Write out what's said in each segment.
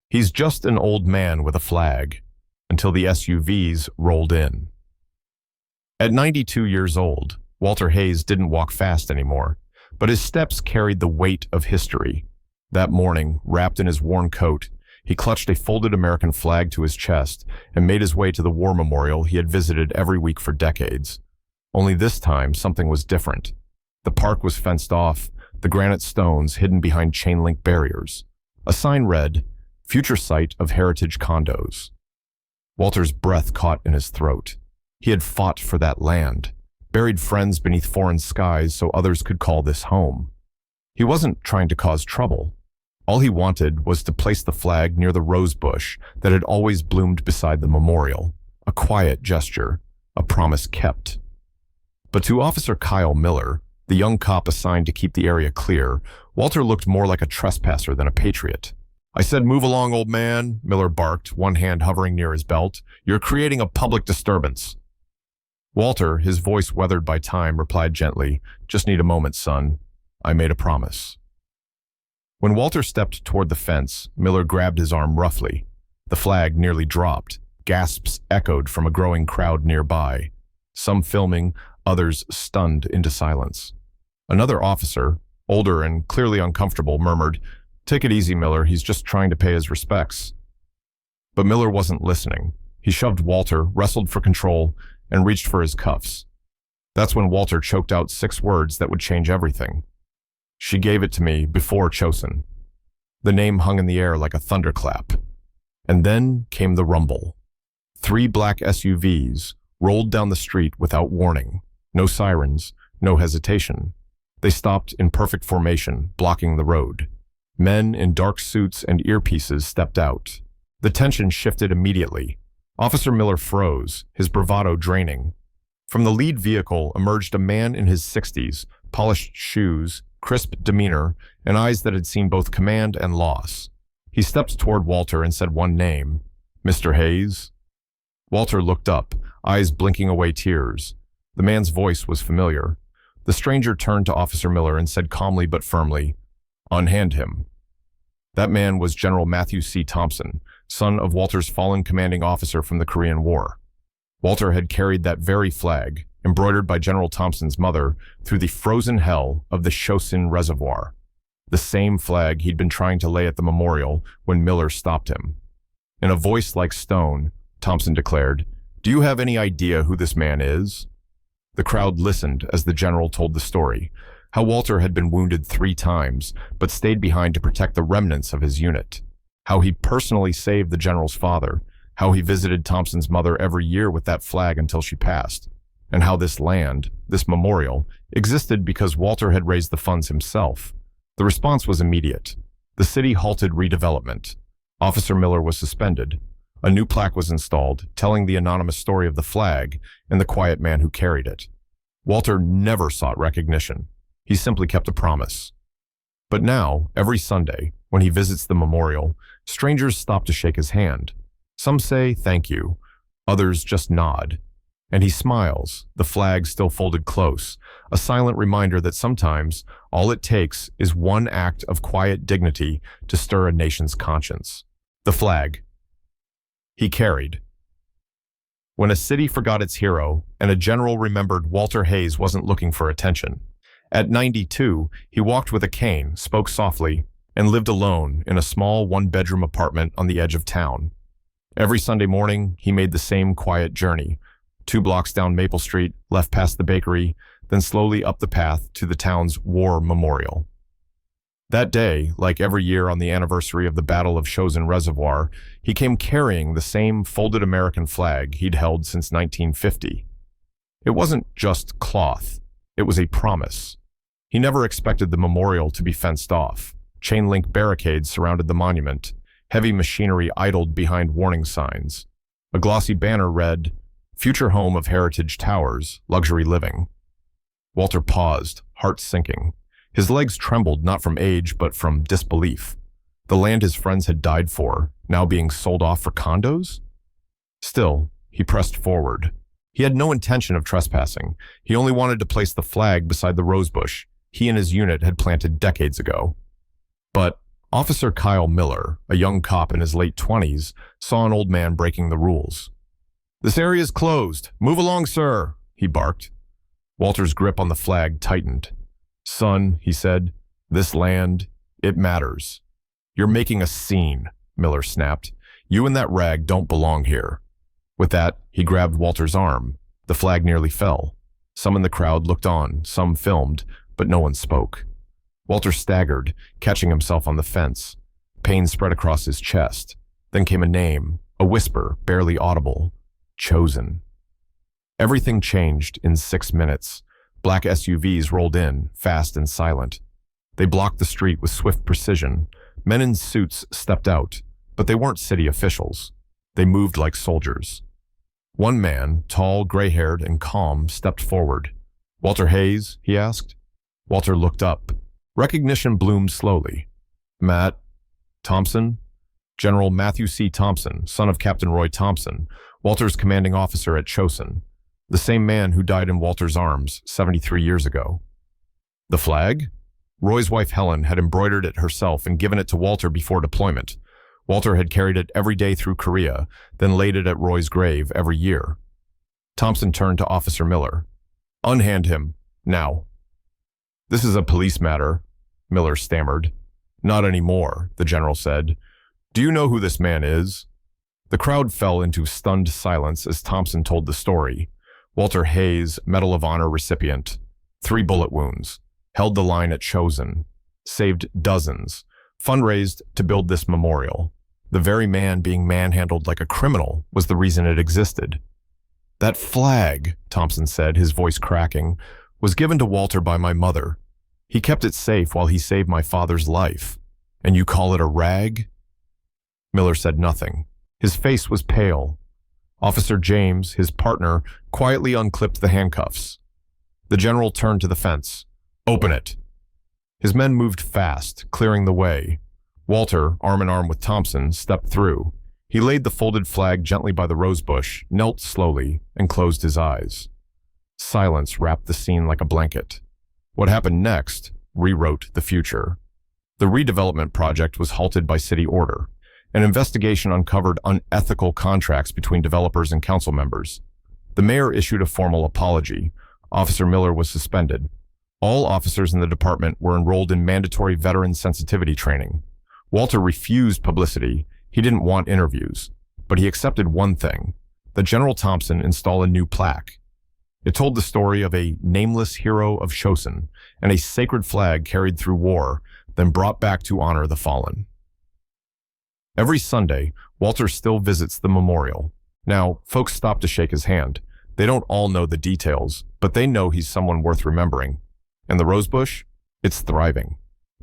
He's just an old man with a flag, until the SUVs rolled in. At 92 years old, Walter Hayes didn't walk fast anymore, but his steps carried the weight of history. That morning, wrapped in his worn coat, he clutched a folded American flag to his chest and made his way to the war memorial he had visited every week for decades. Only this time, something was different. The park was fenced off, the granite stones hidden behind chain-link barriers. A sign read, "Future site of heritage condos." Walter's breath caught in his throat. He had fought for that land, buried friends beneath foreign skies so others could call this home. He wasn't trying to cause trouble. All he wanted was to place the flag near the rose bush that had always bloomed beside the memorial, a quiet gesture, a promise kept. But to Officer Kyle Miller, the young cop assigned to keep the area clear, Walter looked more like a trespasser than a patriot. "I said move along, old man," Miller barked, one hand hovering near his belt. "You're creating a public disturbance." Walter, his voice weathered by time, replied gently, "Just need a moment, son. I made a promise." When Walter stepped toward the fence, Miller grabbed his arm roughly. The flag nearly dropped. Gasps echoed from a growing crowd nearby. Some filming, others stunned into silence. Another officer, older and clearly uncomfortable, murmured, "Take it easy, Miller. He's just trying to pay his respects." But Miller wasn't listening. He shoved Walter, wrestled for control, and reached for his cuffs. That's when Walter choked out 6 words that would change everything. "She gave it to me before Chosen." The name hung in the air like a thunderclap. And then came the rumble. 3 black SUVs rolled down the street without warning. No sirens, no hesitation. They stopped in perfect formation, blocking the road. Men in dark suits and earpieces stepped out. The tension shifted immediately. Officer Miller froze, his bravado draining. From the lead vehicle emerged a man in his 60s, polished shoes, crisp demeanor, and eyes that had seen both command and loss. He stepped toward Walter and said one name, "Mr. Hayes?" Walter looked up, eyes blinking away tears. The man's voice was familiar. The stranger turned to Officer Miller and said calmly but firmly, "Unhand him." That man was General Matthew C. Thompson, son of Walter's fallen commanding officer from the Korean War. Walter had carried that very flag, embroidered by General Thompson's mother, through the frozen hell of the Chosin Reservoir. The same flag he'd been trying to lay at the memorial when Miller stopped him. In a voice like stone, Thompson declared, "Do you have any idea who this man is?" The crowd listened as the general told the story, how Walter had been wounded 3 times, but stayed behind to protect the remnants of his unit, how he personally saved the general's father, how he visited Thompson's mother every year with that flag until she passed, and how this land, this memorial, existed because Walter had raised the funds himself. The response was immediate. The city halted redevelopment. Officer Miller was suspended. A new plaque was installed, telling the anonymous story of the flag and the quiet man who carried it. Walter never sought recognition. He simply kept a promise. But now, every Sunday, when he visits the memorial, strangers stop to shake his hand. Some say thank you, others just nod. And he smiles, the flag still folded close, a silent reminder that sometimes all it takes is one act of quiet dignity to stir a nation's conscience. The flag he carried. When a city forgot its hero and a general remembered Walter Hayes wasn't looking for attention. At 92, he walked with a cane, spoke softly, and lived alone in a small 1-bedroom apartment on the edge of town. Every Sunday morning, he made the same quiet journey, 2 blocks down Maple Street, left past the bakery, then slowly up the path to the town's war memorial. That day, like every year on the anniversary of the Battle of Chosin Reservoir, he came carrying the same folded American flag he'd held since 1950. It wasn't just cloth, it was a promise. He never expected the memorial to be fenced off. Chain-link barricades surrounded the monument. Heavy machinery idled behind warning signs. A glossy banner read, "Future home of heritage towers, luxury living." Walter paused, heart sinking. His legs trembled not from age, but from disbelief. The land his friends had died for, now being sold off for condos? Still, he pressed forward. He had no intention of trespassing. He only wanted to place the flag beside the rosebush he and his unit had planted decades ago. But Officer Kyle Miller, a young cop in his late 20s, saw an old man breaking the rules. "This area is closed. Move along, sir," he barked. Walter's grip on the flag tightened. "Son," he said, "this land, it matters." "You're making a scene," Miller snapped. "You and that rag don't belong here." With that, he grabbed Walter's arm. The flag nearly fell. Some in the crowd looked on, some filmed, but no one spoke. Walter staggered, catching himself on the fence. Pain spread across his chest. Then came a name, a whisper, barely audible. Chosen. Everything changed in 6 minutes. Black SUVs rolled in, fast and silent. They blocked the street with swift precision. Men in suits stepped out, but they weren't city officials. They moved like soldiers. One man, tall, gray-haired, and calm, stepped forward. "Walter Hayes?" he asked. Walter looked up. Recognition bloomed slowly. "Matt Thompson?" General Matthew C. Thompson, son of Captain Roy Thompson, Walter's commanding officer at Chosin, the same man who died in Walter's arms 73 years ago. The flag? Roy's wife Helen had embroidered it herself and given it to Walter before deployment. Walter had carried it every day through Korea, then laid it at Roy's grave every year. Thompson turned to Officer Miller. "Unhand him, now." "This is a police matter," Miller stammered. "Not anymore," the general said. "Do you know who this man is?" The crowd fell into stunned silence as Thompson told the story. Walter Hayes, Medal of Honor recipient, 3 bullet wounds, held the line at Chosin, saved dozens, fundraised to build this memorial. The very man being manhandled like a criminal was the reason it existed. "That flag," Thompson said, his voice cracking, "was given to Walter by my mother. He kept it safe while he saved my father's life. And you call it a rag?" Miller said nothing. His face was pale. Officer James, his partner, quietly unclipped the handcuffs. The general turned to the fence. "Open it." His men moved fast, clearing the way. Walter, arm in arm with Thompson, stepped through. He laid the folded flag gently by the rosebush, knelt slowly, and closed his eyes. Silence wrapped the scene like a blanket. What happened next rewrote the future. The redevelopment project was halted by city order. An investigation uncovered unethical contracts between developers and council members. The mayor issued a formal apology. Officer Miller was suspended. All officers in the department were enrolled in mandatory veteran sensitivity training. Walter refused publicity. He didn't want interviews. But he accepted one thing: that General Thompson install a new plaque. It told the story of a nameless hero of Chosin and a sacred flag carried through war, then brought back to honor the fallen. Every Sunday, Walter still visits the memorial. Now, folks stop to shake his hand. They don't all know the details, but they know he's someone worth remembering. And the rosebush? It's thriving.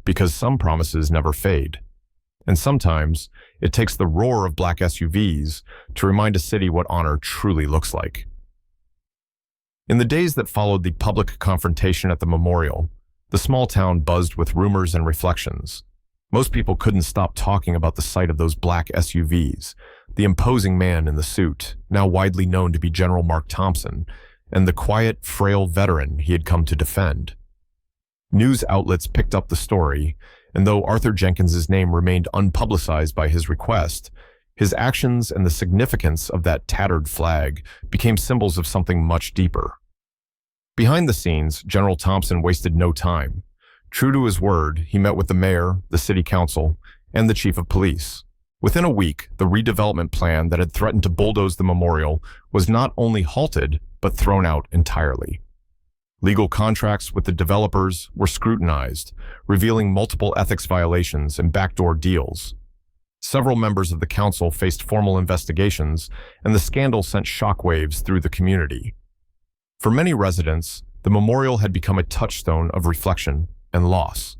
Because some promises never fade. And sometimes, it takes the roar of black SUVs to remind a city what honor truly looks like. In the days that followed the public confrontation at the memorial, the small town buzzed with rumors and reflections. Most people couldn't stop talking about the sight of those black SUVs, the imposing man in the suit, now widely known to be General Mark Thompson, and the quiet, frail veteran he had come to defend. News outlets picked up the story, and though Arthur Jenkins' name remained unpublicized by his request, his actions and the significance of that tattered flag became symbols of something much deeper. Behind the scenes, General Thompson wasted no time. True to his word, he met with the mayor, the city council, and the chief of police. Within a week, the redevelopment plan that had threatened to bulldoze the memorial was not only halted, but thrown out entirely. Legal contracts with the developers were scrutinized, revealing multiple ethics violations and backdoor deals. Several members of the council faced formal investigations, and the scandal sent shockwaves through the community. For many residents, the memorial had become a touchstone of reflection and loss.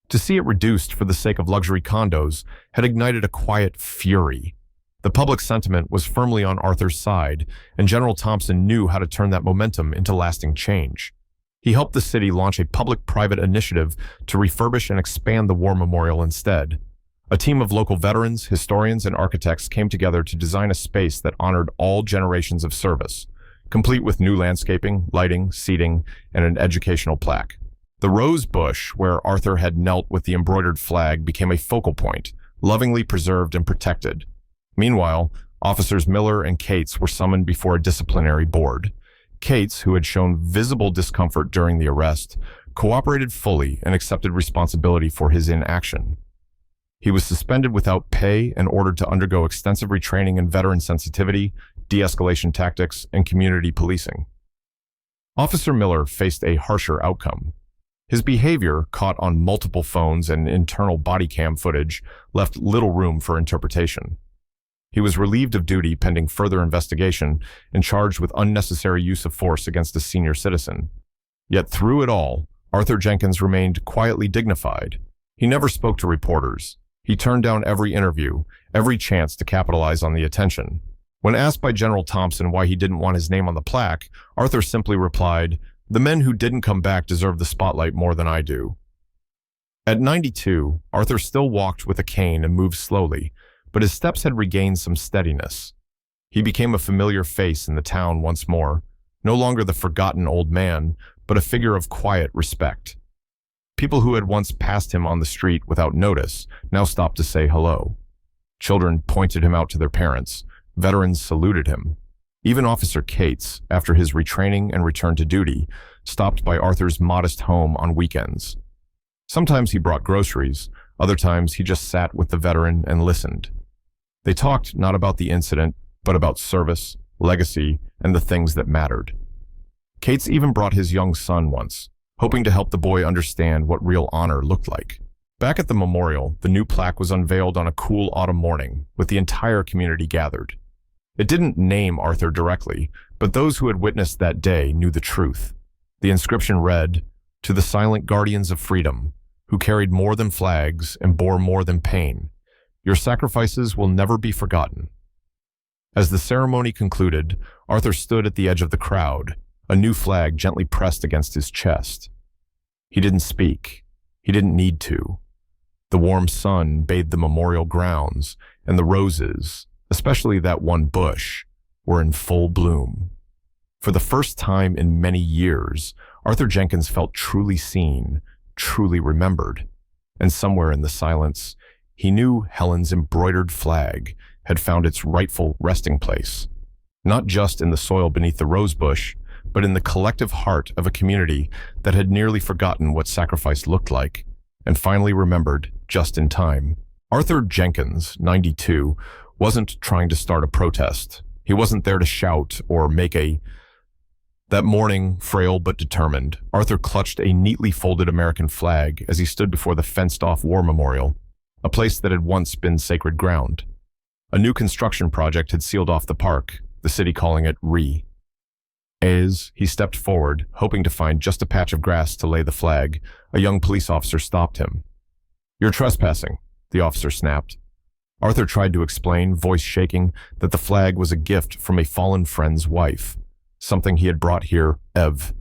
To see it reduced for the sake of luxury condos had ignited a quiet fury. The public sentiment was firmly on Arthur's side, and General Thompson knew how to turn that momentum into lasting change. He helped the city launch a public-private initiative to refurbish and expand the war memorial instead. A team of local veterans, historians, and architects came together to design a space that honored all generations of service, complete with new landscaping, lighting, seating, and an educational plaque. The rose bush, where Arthur had knelt with the embroidered flag, became a focal point, lovingly preserved and protected. Meanwhile, Officers Miller and Cates were summoned before a disciplinary board. Cates, who had shown visible discomfort during the arrest, cooperated fully and accepted responsibility for his inaction. He was suspended without pay and ordered to undergo extensive retraining in veteran sensitivity, de-escalation tactics, and community policing. Officer Miller faced a harsher outcome. His behavior, caught on multiple phones and internal body cam footage, left little room for interpretation. He was relieved of duty pending further investigation and charged with unnecessary use of force against a senior citizen. Yet through it all, Arthur Jenkins remained quietly dignified. He never spoke to reporters. He turned down every interview, every chance to capitalize on the attention. When asked by General Thompson why he didn't want his name on the plaque, Arthur simply replied, "The men who didn't come back deserve the spotlight more than I do." At 92, Arthur still walked with a cane and moved slowly, but his steps had regained some steadiness. He became a familiar face in the town once more, no longer the forgotten old man, but a figure of quiet respect. People who had once passed him on the street without notice now stopped to say hello. Children pointed him out to their parents. Veterans saluted him. Even Officer Cates, after his retraining and return to duty, stopped by Arthur's modest home on weekends. Sometimes he brought groceries, other times he just sat with the veteran and listened. They talked not about the incident, but about service, legacy, and the things that mattered. Cates even brought his young son once, hoping to help the boy understand what real honor looked like. Back at the memorial, the new plaque was unveiled on a cool autumn morning, with the entire community gathered. It didn't name Arthur directly, but those who had witnessed that day knew the truth. The inscription read, "To the silent guardians of freedom, who carried more than flags and bore more than pain, your sacrifices will never be forgotten." As the ceremony concluded, Arthur stood at the edge of the crowd, a new flag gently pressed against his chest. He didn't speak. He didn't need to. The warm sun bathed the memorial grounds, and the roses, especially that one bush, were in full bloom. For the first time in many years, Arthur Jenkins felt truly seen, truly remembered. And somewhere in the silence, he knew Helen's embroidered flag had found its rightful resting place, not just in the soil beneath the rosebush, but in the collective heart of a community that had nearly forgotten what sacrifice looked like, and finally remembered just in time. Arthur Jenkins, 92, wasn't trying to start a protest. He wasn't there to shout or make a... That morning, frail but determined, Arthur clutched a neatly folded American flag as he stood before the fenced-off war memorial, a place that had once been sacred ground. A new construction project had sealed off the park, the city calling it Re. As he stepped forward, hoping to find just a patch of grass to lay the flag, a young police officer stopped him. "You're trespassing," the officer snapped. Arthur tried to explain, voice shaking, that the flag was a gift from a fallen friend's wife, something he had brought here, Ev.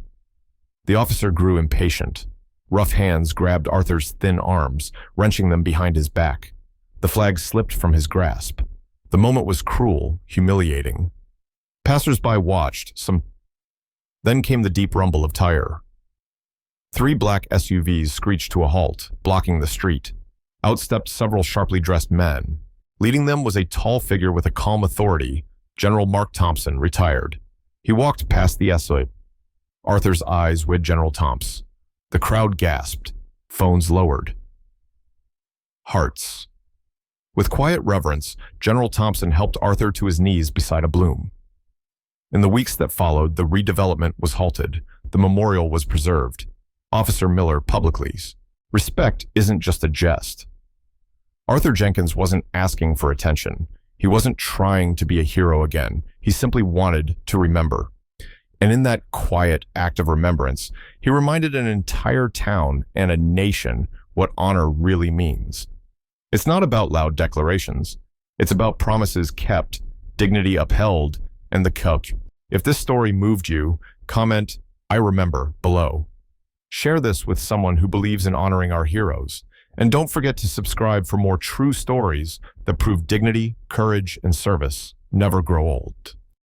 The officer grew impatient. Rough hands grabbed Arthur's thin arms, wrenching them behind his back. The flag slipped from his grasp. The moment was cruel, humiliating. Passers-by watched, Then came the deep rumble of tire. 3 black SUVs screeched to a halt, blocking the street. Out stepped several sharply dressed men. Leading them was a tall figure with a calm authority, General Mark Thompson, retired. He walked past the SUV. Arthur's eyes with General Thompson. The crowd gasped. Phones lowered. Hearts. With quiet reverence, General Thompson helped Arthur to his knees beside a bloom. In the weeks that followed, the redevelopment was halted. The memorial was preserved. Officer Miller publicly. Respect isn't just a jest. Arthur Jenkins wasn't asking for attention. He wasn't trying to be a hero again. He simply wanted to remember. And in that quiet act of remembrance, he reminded an entire town and a nation what honor really means. It's not about loud declarations. It's about promises kept, dignity upheld, and the coach. If this story moved you, comment, "I remember," below. Share this with someone who believes in honoring our heroes. And don't forget to subscribe for more true stories that prove dignity, courage, and service never grow old.